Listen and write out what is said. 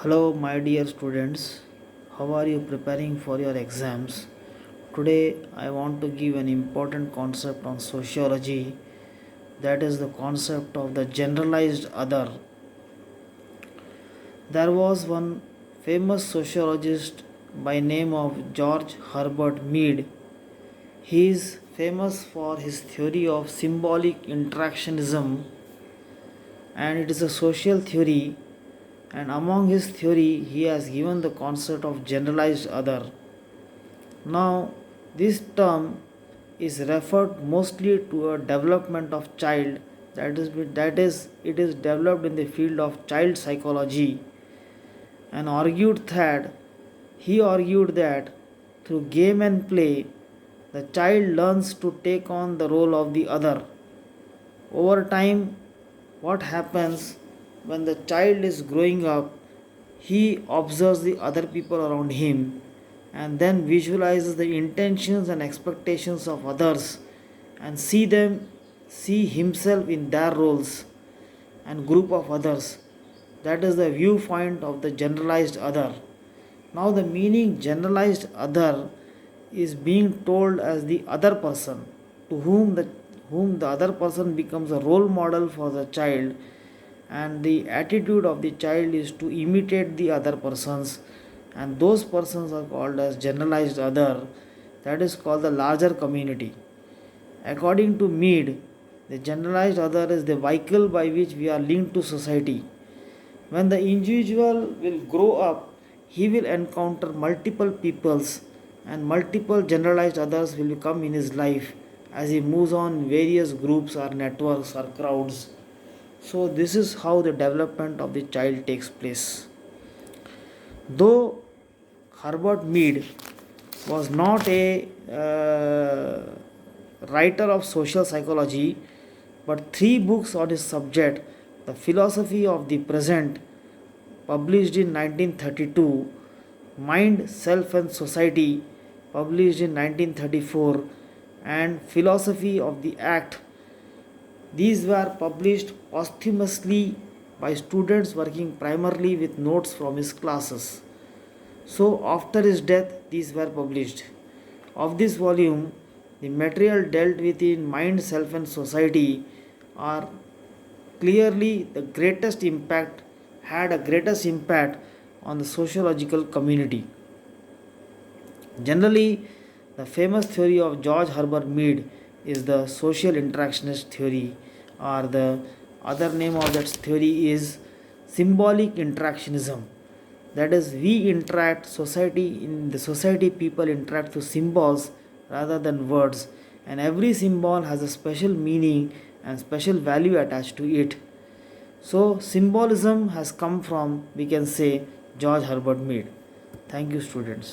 Hello, my dear students. How are you preparing for your exams? Today, I want to give an important concept on sociology, that is the concept of the generalized other. There was one famous sociologist by name of George Herbert Mead. He is famous for his theory of symbolic interactionism, and it is a social theory, and among his theory he has given the concept of generalized other. Now this term is referred mostly to a development of child, that is it is developed in the field of child psychology, and argued that through game and play the child learns to take on the role of the other. Over time, what happens when the child is growing up, he observes the other people around him and then visualizes the intentions and expectations of others and see himself in their roles and group of others. That is the viewpoint of the generalized other. Now the meaning generalized other is being told as the other person to whom the other person becomes a role model for the child, and the attitude of the child is to imitate the other persons, and those persons are called as generalized other, that is called the larger community. According to Mead, the generalized other is the vehicle by which we are linked to society. When the individual will grow up, he will encounter multiple peoples, and multiple generalized others will come in his life as he moves on various groups or networks or crowds. So this is how the development of the child takes place. Though Herbert Mead was not a writer of social psychology, but three books on his subject: The Philosophy of the Present, published in 1932, Mind, Self and Society, published in 1934, and Philosophy of the Act. These were published posthumously by students working primarily with notes from his classes. So, after his death, these were published. Of this volume, the material dealt with in mind, self, and society are clearly the greatest impact, had a greatest impact on the sociological community. Generally, the famous theory of George Herbert Mead is the social interactionist theory, or the other name of that theory is symbolic interactionism. That is, we interact society in the society, people interact through symbols rather than words, and every symbol has a special meaning and special value attached to it. So symbolism has come from, we can say, George Herbert Mead. Thank you, students.